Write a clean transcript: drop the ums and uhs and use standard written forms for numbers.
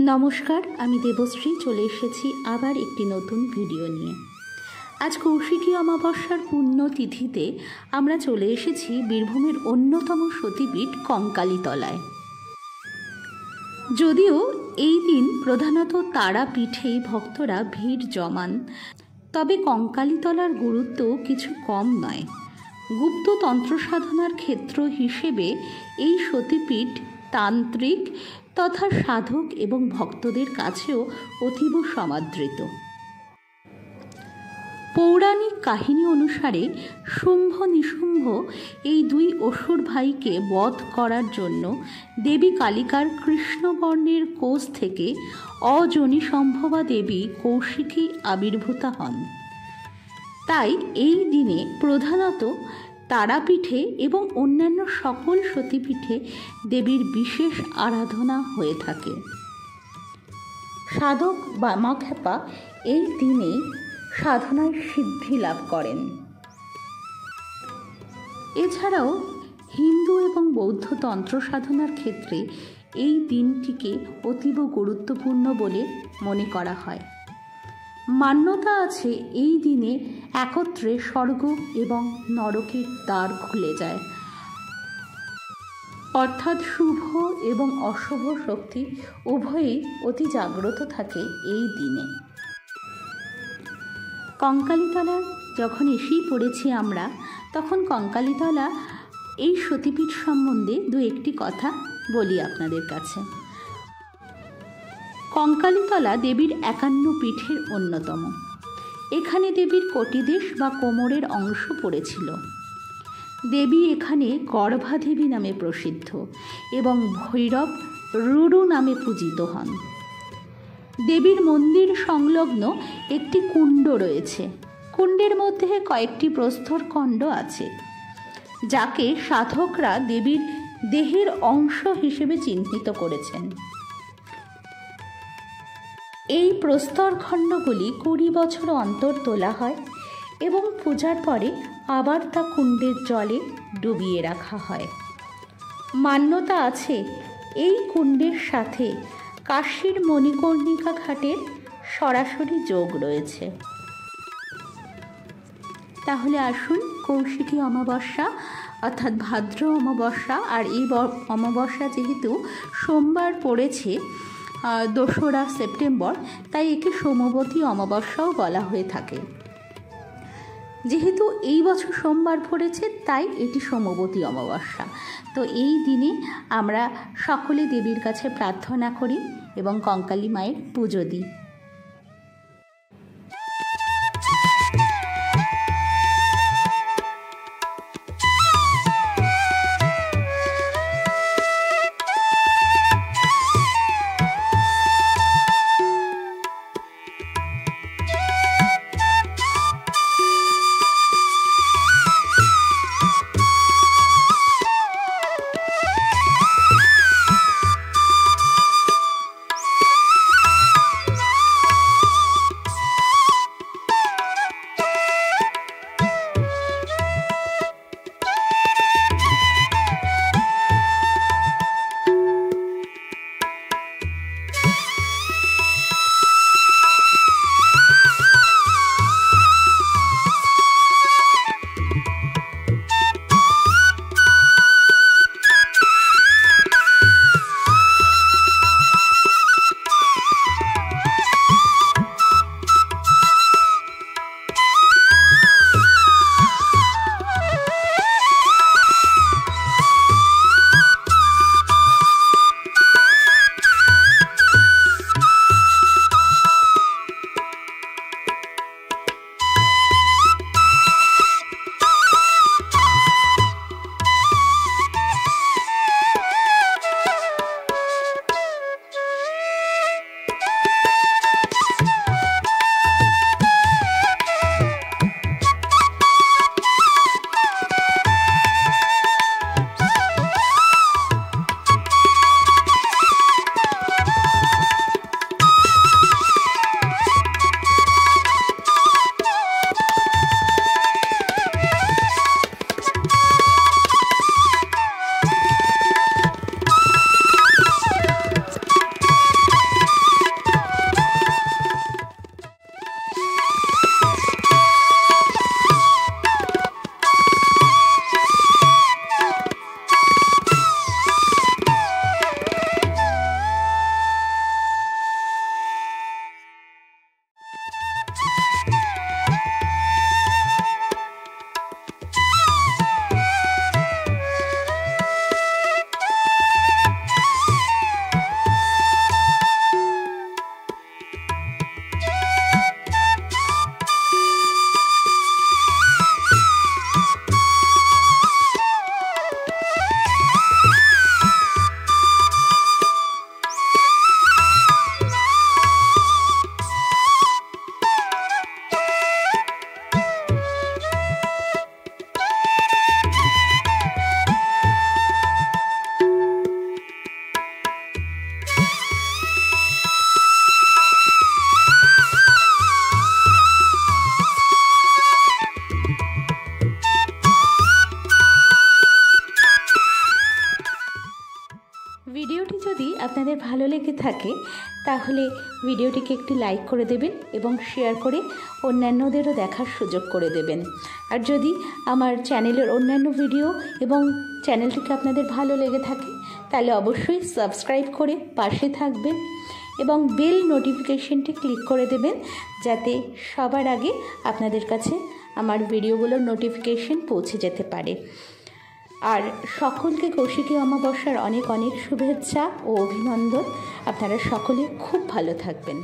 নমস্কার, আমি দেবশ্রী চলে এসেছি আবার একটি নতুন ভিডিও নিয়ে। আজ কৌশিকী অমাবস্যার পুণ্যতিথিতে আমরা চলে এসেছি বীরভূমের অন্যতম সতীপীঠ কঙ্কালীতলায়। যদিও এই দিন প্রধানত তারাপীঠেই ভক্তরা ভিড় জমান, তবে কঙ্কালীতলার গুরুত্ব কিছু কম নয়। গুপ্ত তন্ত্র সাধনার ক্ষেত্র হিসেবে এই সতীপীঠ তান্ত্রিক তথা সাধক এবং ভক্তদের কাছেও অতীব সমাদৃত। পৌরাণিক কাহিনী অনুসারে শুম্ভ নিশুম্ভ এই দুই অসুর ভাইকে বধ করার জন্য দেবী কালিকার কৃষ্ণবর্ণের কোষ থেকে অযোনিসম্ভবা দেবী কৌশিকী আবির্ভূতা হন। তাই এই দিনে প্রধানত তারাপীঠে এবং অন্যান্য সকল সতীপীঠে দেবীর বিশেষ আরাধনা হয়ে থাকে। সাধক বামাখ্যাপা এই দিনে সাধনায় সিদ্ধি লাভ করেন। এছাড়াও হিন্দু এবং বৌদ্ধ তন্ত্র সাধনার ক্ষেত্রে এই দিনটিকে অতীব গুরুত্বপূর্ণ বলে মনে করা হয়। মান্যতা আছে এই দিনে একত্রে স্বর্গ এবং নরকের দ্বার খুলে যায়, অর্থাৎ শুভ এবং অশুভ শক্তি উভয়ই অতি জাগ্রত থাকে এই দিনে। কঙ্কালীতলা যখন এসেই পড়েছি আমরা, তখন কঙ্কালীতলা এই সতীপীঠ সম্বন্ধে দু একটি কথা বলি আপনাদের কাছে। কঙ্কালীতলা দেবীর 51 পীঠের অন্যতম। এখানে দেবীর কটিদেশ বা কোমরের অংশ পড়েছিল। দেবী এখানে গর্ভাদেবী নামে প্রসিদ্ধ এবং ভৈরব রুরু নামে পূজিত হন। দেবীর মন্দির সংলগ্ন একটি কুণ্ড রয়েছে। কুণ্ডের মধ্যে কয়েকটি প্রস্তর খণ্ড আছে, যাকে সাধকরা দেবীর দেহের অংশ হিসেবে চিহ্নিত করেছেন। এই প্রস্তরখণ্ডগুলি 20 বছর অন্তর তোলা হয় এবং পূজার পরে আবার তা কুণ্ডের জলে ডুবিয়ে রাখা হয়। মান্যতা আছে এই কুণ্ডের সাথে কাশীর মণিকর্ণিকা ঘাটের সরাসরি যোগ রয়েছে। তাহলে আসুন, কৌশিকী অমাবস্যা অর্থাৎ ভাদ্র অমাবস্যা, আর এই অমাবস্যা যেহেতু সোমবার পড়েছে 2রা সেপ্টেম্বর, তাই একে সোমবতী অমাবস্যাও বলা হয়ে থাকে। যেহেতু এই বছর সোমবার পড়েছে তাই এটি সোমবতী অমাবস্যা। তো এই দিনে আমরা সকলে দেবীর কাছে প্রার্থনা করি এবং কঙ্কালী মায়ের পুজো দিই। ভিডিওটি যদি আপনাদের ভালো লেগে থাকে তাহলে ভিডিওটিকে একটি লাইক করে দেবেন এবং শেয়ার করে অন্যান্যদেরও দেখার সুযোগ করে দেবেন। আর যদি আমার চ্যানেলের অন্যান্য ভিডিও এবং চ্যানেলটিকে আপনাদের ভালো লেগে থাকে তাহলে অবশ্যই সাবস্ক্রাইব করে পাশে থাকবেন এবং বেল নোটিফিকেশনটি ক্লিক করে দেবেন, যাতে সবার আগে আপনাদের কাছে আমার ভিডিওগুলোর নোটিফিকেশন পৌঁছে যেতে পারে। আর সকলকে কৌশিকী অমাবস্যার অনেক অনেক শুভেচ্ছা ও অভিনন্দন। আপনারা সকলে খুব ভালো থাকবেন।